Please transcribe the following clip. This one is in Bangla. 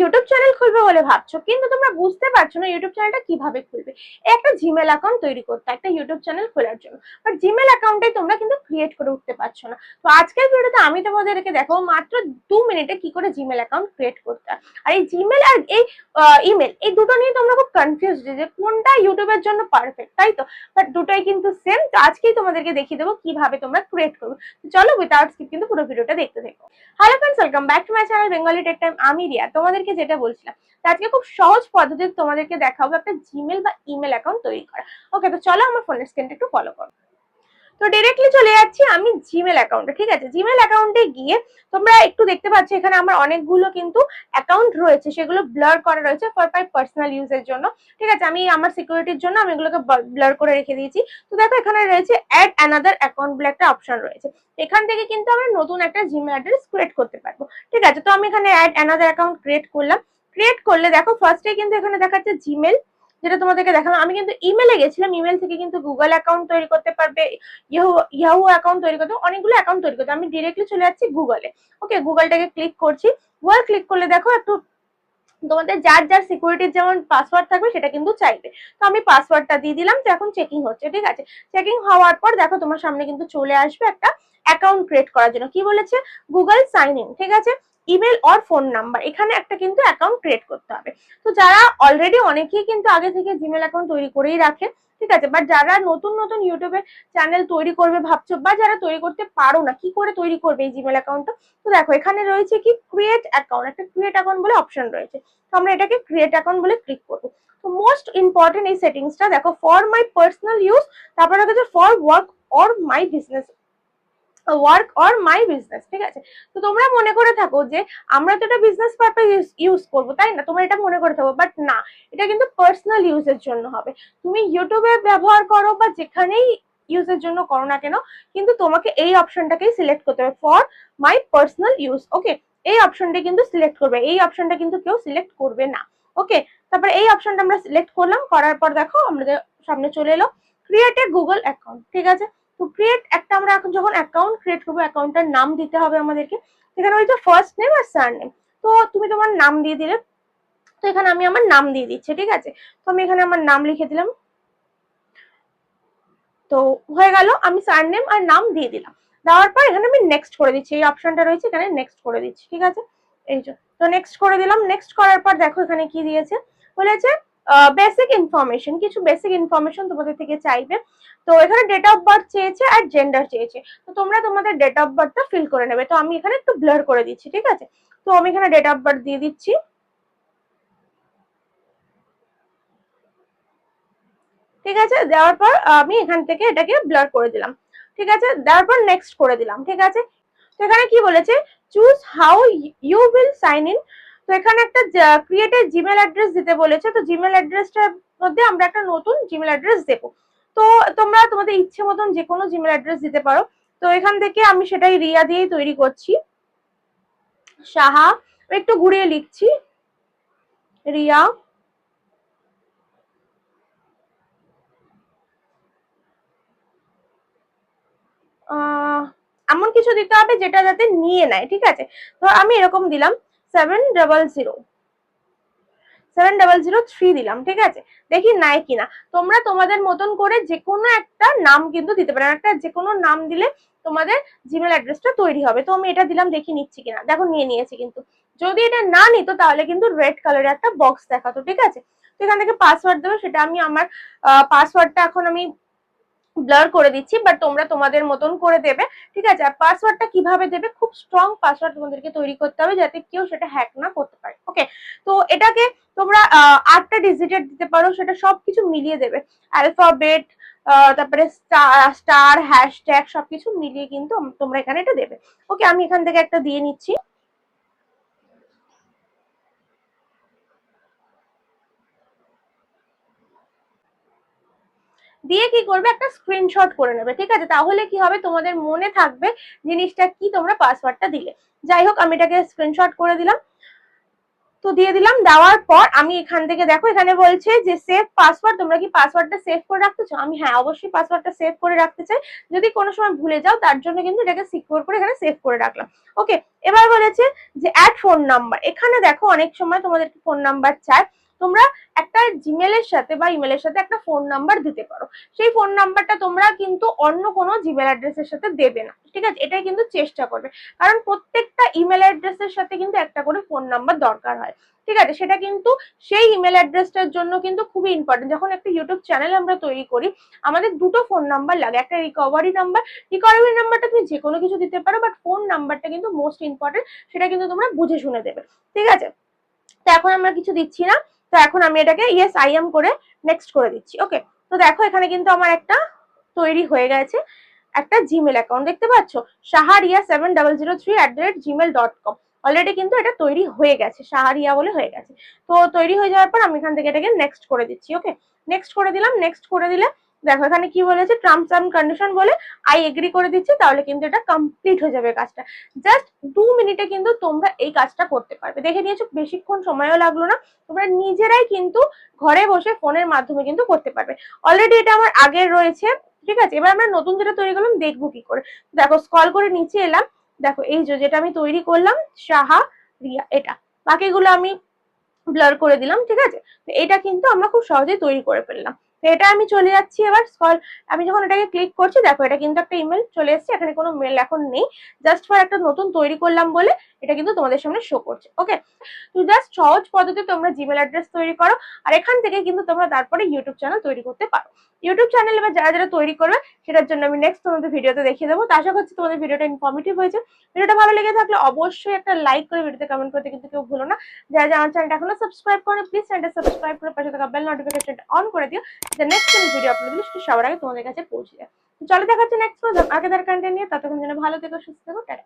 ইউটিউব চ্যানেল খুলবে বলে ভাবছো, কিন্তু তোমরা বুঝতে পারছো না ইউটিউব চ্যানেলটা কিভাবে খুলবে। একটা জিমেল অ্যাকাউন্ট তৈরি করতে একটা ইউটিউব চ্যানেল খোলার জন্য, বাট জিমেল অ্যাকাউন্টটাই তোমরা কিন্তু ক্রিয়েট করে উঠতে পারছো না। তো আজকের ভিডিওতে আমি তোমাদেরকে দেখাবো মাত্র 2 মিনিটে কি করে জিমেল অ্যাকাউন্ট ক্রিয়েট করতে হয়। আর এই জিমেল আর এই ইমেল, এই দুটো নিয়ে তোমরা খুব কনফিউজ যে কোনটা ইউটিউবের জন্য পারফেক্ট, তাই তো? বাট দুটোই কিন্তু সেম। তো আজকেই তোমাদেরকে দেখিয়ে দেবো কিভাবে তোমরা ক্রিয়েট করবে। তো চলো উইদাউট স্কিপ কিন্তু পুরো ভিডিওটা দেখতে থাকো। Hello friends, welcome back to my channel Bengali tech time. আমি রিয়া। তোমাদেরকে যেটা বলছিলাম, আজকে খুব সহজ পদ্ধতিতে তোমাদেরকে দেখাবো একটা জিমেল বা ইমেল অ্যাকাউন্ট তৈরি করা। ওকে, তো চলো আমার ফোনের স্ক্রিনটা একটু ফলো করো। তো ডিরেক্টলি চলে যাচ্ছি আমি জিমেল অ্যাকাউন্টে। ঠিক আছে, জিমেল অ্যাকাউন্টে গিয়ে তোমরা একটু দেখতে পাচ্ছ এখানে আমার অনেকগুলো কিন্তু অ্যাকাউন্ট রয়েছে, সেগুলো ব্লার করা রয়েছে ফর মাই পার্সোনাল ইউজের জন্য। ঠিক আছে, আমি আমার সিকিউরিটির জন্য আমি এগুলোকে ব্লার করে রেখে দিয়েছি। তো দেখো এখানে রয়েছে অ্যাড অ্যানাদার অ্যাকাউন্ট বলে একটা অপশন রয়েছে। এখান থেকে কিন্তু আমরা নতুন একটা জিমেল অ্যাড্রেস ক্রিয়েট করতে পারবো। ঠিক আছে, তো আমি এখানে অ্যাড অ্যানাদার অ্যাকাউন্ট ক্রিয়েট করলাম। ক্রিয়েট করলে দেখো ফার্স্টে কিন্তু এখানে দেখাচ্ছে জিমেল, যেটা তোমাদেরকে দেখালাম। আমি কিন্তু ইমেলে গেছিলাম, ইমেল থেকে কিন্তু গুগল অ্যাকাউন্ট তৈরি করতে পারবে, ইয়াহু অ্যাকাউন্ট তৈরি করতে, অনেকগুলো অ্যাকাউন্ট তৈরি করতে। আমি ডিরেক্টলি চলে যাচ্ছি গুগলে। ওকে, গুগলটাকে ক্লিক করছি। গুগল ক্লিক করলে দেখো একটু তোমাদের যার যার সিকিউরিটির যেমন পাসওয়ার্ড থাকবে সেটা কিন্তু চাইবে। তো আমি পাসওয়ার্ডটা দিয়ে দিলাম। তো এখন চেকিং হচ্ছে। ঠিক আছে, চেকিং হওয়ার পর দেখো তোমার সামনে কিন্তু চলে আসবে একটা অ্যাকাউন্ট ক্রিয়েট করার জন্য। কি বলেছে? Google sign in. ঠিক আছে, ইমেল অর ফোন নাম্বার, এখানে একটা কিন্তু অ্যাকাউন্ট ক্রিয়েট করতে হবে। তো যারা অলরেডি অনেকেই কিন্তু আগে থেকে জিমেল অ্যাকাউন্ট তৈরি করেই রাখে। ঠিক আছে, বাট যারা নতুন নতুন ইউটিউবে চ্যানেল তৈরি করবে ভাবছো, বা যারা তৈরি করতে পারো না কি করে তৈরি করবে এই জিমেল অ্যাকাউন্টটা, তো দেখো এখানে রয়েছে কি ক্রিয়েট অ্যাকাউন্ট, একটা ক্রিয়েট অ্যাকাউন্ট বলে অপশন রয়েছে। তো আমরা এটাকে ক্রিয়েট অ্যাকাউন্ট বলে ক্লিক করবো। তো মোস্ট ইম্পর্টেন্ট এই সেটিংসটা দেখো, ফর মাই পার্সোনাল ইউজ, তারপরে রয়েছে for work or my business, work or my business. ঠিক আছে, তো তোমরা মনে করে থাকো যে আমরা তো এটা বিজনেস পারপাস ইউজ করবো, তাই না? তোমরা এটা মনে করে থাকো, বাট না, এটা কিন্তু পার্সোনাল ইউজের জন্য হবে। তুমি ইউটিউবে ব্যবহার করো বা যেখানেই ইউজের জন্য করো না কেন, কিন্তু তোমাকে এই অপশনটাকেই সিলেক্ট করতে হবে, ফর মাই পার্সোনাল ইউজ। ওকে, এই অপশনটা কিন্তু সিলেক্ট করবে, এই অপশনটা কিন্তু কেউ সিলেক্ট করবে না। ওকে, তারপরে এই অপশনটা আমরা সিলেক্ট করলাম, করার পর দেখো আমাদের সামনে চলে এলো ক্রিয়েট এ গুগল অ্যাকাউন্ট। ঠিক আছে, তো ক্রিয়েট একটা, আমরা এখন যখন অ্যাকাউন্ট ক্রিয়েট করবো অ্যাকাউন্টের নাম দিতে হবে আমাদেরকে। এখানে হচ্ছে ফার্স্ট নেম আর সার নেম। তো তুমি তোমার নাম দিয়ে দিলে। তো এখানে আমি আমার নাম দিয়ে দিচ্ছি। ঠিক আছে, তো আমি এখানে আমার নাম লিখে দিলাম। তো হয়ে গেল, আমি সার নেম আর নাম দিয়ে দিলাম। দেওয়ার পর এখানে আমি নেক্সট করে দিচ্ছি, এই অপশনটা রয়েছে এখানে নেক্সট করে দিচ্ছি। ঠিক আছে, এই যে, তো নেক্সট করে দিলাম। নেক্সট করার পর দেখো এখানে কি দিয়েছে, বলেছে বেসিক ইনফরমেশন, কিছু বেসিক ইনফরমেশন তোমাদের থেকে চাইবে। তো এখানে ডেট অফ বার্থ চেয়েছে আর জেন্ডার চেয়েছে। তো তোমরা তোমাদের ডেট অফ বার্থটা ফিল করে নেবে। তো আমি এখানে একটু ব্লার করে দিচ্ছি। ঠিক আছে, তো আমি এখানে ডেট অফ বার্থ দিয়ে দিচ্ছি। ঠিক আছে, দেওয়ার পর আমি এখান থেকে এটাকে ব্লার করে দিলাম। ঠিক আছে, দেওয়ার পর নেক্সট করে দিলাম। ঠিক আছে, তো এখানে কি বলেছে, choose how you will sign in. তো এখানে একটা ক্রিয়েটেড জিমেল অ্যাড্রেস দিতে বলেছে। তো জিমেল অ্যাড্রেসটার মধ্যে আমরা একটা নতুন জিমেল অ্যাড্রেস দেবো। তো তোমরা তোমাদের ইচ্ছে মতন যে কোনো জিমেল অ্যাড্রেস দিতে পারো। তো এখান থেকে আমি সেটাই রিয়া দিয়েই তৈরি করছি, সাহা। একটু ঘুরিয়ে লিখছি, রিয়া। এমন কিছু দিতে হবে যেটা যাতে নিয়ে নেয়। ঠিক আছে, তো আমি এরকম দিলাম 7003 দিলাম। ঠিক আছে, দেখি নাই কিনা। তোমরা তোমাদের মতন করে যে কোনো একটা নাম কিন্তু দিতে পারো, একটা যে কোনো নাম দিলে তোমাদের জিমেল অ্যাড্রেসটা তৈরি হবে। তো আমি এটা দিলাম, দেখি নিচ্ছি কিনা। দেখো নিয়ে নিয়েছি, কিন্তু যদি এটা না নিত তাহলে কিন্তু রেড কালারের একটা বক্স দেখাতো। ঠিক আছে, তো এখান থেকে পাসওয়ার্ড দেবো, সেটা আমি আমার পাসওয়ার্ডটা এখন আমি ব্লার করে দিচ্ছি, বাট তোমরা তোমাদের মতন করে দেবে। ঠিক আছে, আর পাসওয়ার্ডটা কিভাবে দেবে, খুব স্ট্রং পাসওয়ার্ড তোমাদেরকে তৈরি করতে হবে যাতে কেউ সেটা হ্যাক না করতে পারে। ওকে, তো এটাকে তোমরা 8টা ডিজিটের দিতে পারো, সেটা সবকিছু মিলিয়ে দেবে, অ্যালফাবেট, তারপরে স্টার হ্যাশট্যাগ সবকিছু মিলিয়ে কিন্তু তোমরা এখানে এটা দেবে। ওকে, আমি এখান থেকে একটা দিয়ে নিচ্ছি। দিয়ে কি করবে, একটা স্ক্রিনশট করে নেবে। ঠিক আছে, তাহলে কি হবে, তোমাদের মনে থাকবে জিনিসটা কি, তোমরা পাসওয়ার্ডটা দিলে। যাই হোক, আমি এটাকে স্ক্রিনশট করে দিলাম। তো দিয়ে দিলাম, দেওয়ার পর আমি এখান থেকে দেখো এখানে বলছে যে সেভ পাসওয়ার্ড, তোমরা কি পাসওয়ার্ডটা সেভ করে রাখতে চাও? আমি হ্যাঁ অবশ্যই পাসওয়ার্ডটা সেভ করে রাখতে চাই, যদি কোনো সময় ভুলে যাও তার জন্য কিন্তু এটাকে সিকিউর করে এখানে সেভ করে রাখলাম। ওকে, এবার বলেছে যে অ্যাড ফোন নাম্বার। এখানে দেখো অনেক সময় তোমাদেরকে ফোন নাম্বার চায়, তোমরা একটা জিমেলের সাথে বা ইমেলের সাথে একটা ফোন নাম্বার দিতে পারো। সেই ফোন নাম্বারটা তোমরা কিন্তু অন্য কোনো জিমেল অ্যাড্রেসের সাথে দেবে না, ঠিক আছে? এটাই কিন্তু চেষ্টা করবে, কারণ প্রত্যেকটা ইমেল অ্যাড্রেসের সাথে কিন্তু একটা করে ফোন নাম্বার দরকার হয়, ঠিক আছে? সেটা কিন্তু সেই ইমেল অ্যাড্রেসটার জন্য কিন্তু খুবই ইম্পর্টেন্ট। যখন একটা ইউটিউব চ্যানেল আমরা তৈরি করি আমাদের দুটো ফোন নাম্বার লাগে, একটা রিকভারি নাম্বার, রিকভারি নাম্বারটা তুমি যে কোনো কিছু দিতে পারো, বাট ফোন নাম্বারটা কিন্তু মোস্ট ইম্পর্টেন্ট, সেটা কিন্তু তোমরা বুঝে শুনে দেবে, ঠিক আছে? তো এখন আমরা কিছু দিচ্ছি না, তো এখন আমি এটাকে ইয়েস আই এম করে নেক্সট করে দিচ্ছি। ওকে, তো দেখো এখানে কিন্তু আমার একটা তৈরি হয়ে গেছে একটা জিমেল অ্যাকাউন্ট, দেখতে পাচ্ছ shaharia7003@gmail.com। অলরেডি কিন্তু এটা তৈরি হয়ে গেছে, শাহারিয়া বলে হয়ে গেছে। তো তৈরি হয়ে যাওয়ার পর আমি এখান থেকে এটাকে নেক্সট করে দিচ্ছি। ওকে, নেক্সট করে দিলাম। নেক্সট করে দিলে দেখো এখানে কি বলেছে, টার্মস এন্ড কন্ডিশন বলে আই এগ্রি করে দিচ্ছি, তাহলে কিন্তু এটা কমপ্লিট হয়ে যাবে কাজটা। জাস্ট 2 মিনিটে কিন্তু তোমরা এই কাজটা করতে পারবে। দেখে নিয়েছো, বেশিক্ষণ সময়ও লাগলো না, তোমরা নিজেরাই কিন্তু ঘরে বসে ফোনের মাধ্যমে কিন্তু করতে পারবে। অলরেডি এটা আমার আগের রয়েছে, ঠিক আছে? এবার আমরা নতুন যেটা তৈরি করলাম দেখবো কি করে। দেখো স্ক্রল করে নিচে এলাম, দেখো এই যেটা আমি তৈরি করলাম শাহারিয়া, এটা বাকিগুলো আমি ব্লার করে দিলাম, ঠিক আছে? তো এটা কিন্তু আমরা খুব সহজেই তৈরি করে ফেললাম। তো এটা আমি চলে যাচ্ছি এবার স্ক্রল, আমি যখন এটাকে ক্লিক করছি দেখো এটা কিন্তু একটা ইমেল চলে এসেছে, এখানে কোনো মেল এখন নেই, জাস্ট ফর একটা নতুন তৈরি করলাম বলে এটা কিন্তু তোমাদের সামনে শো করছে। ওকে, তো জাস্ট সহজ পদ্ধতি তোমরা জিমেল অ্যাড্রেস তৈরি করো, আর এখান থেকে কিন্তু তোমরা তারপরে ইউটিউব চ্যানেল তৈরি করতে পারো। ইউটিউব চ্যানেল এবার যারা যারা তৈরি করবে সেটার জন্য আমি নেক্সট তোমাদের ভিডিওতে দেখিয়ে দেবো। তো আশা করছি তোমাদের ভিডিওটা ইনফরমেটিভ হয়েছে। ভিডিওটা ভালো লেগে থাকলে অবশ্যই একটা লাইক করে ভিডিওতে কমেন্ট করতে কিন্তু কেউ ভুলো না। যারা যারা আমার চ্যানেলটা এখনো সাবস্ক্রাইব করে প্লিজ চ্যানেলটা সাবস্ক্রাইব করে পাশে থাকা বেল নোটিফিকেশনটা অন করে দিও, যে নেক্সট ভিডিও আপলোড দিলে সেটা সবার আগে তোমাদের কাছে পৌঁছে যায়। তো চলো দেখা হচ্ছে নেক্সট আগেদার কন্টেন্ট নিয়ে, ততক্ষণ যেন ভালো থেকো, সুস্থ থেকো, টাটা।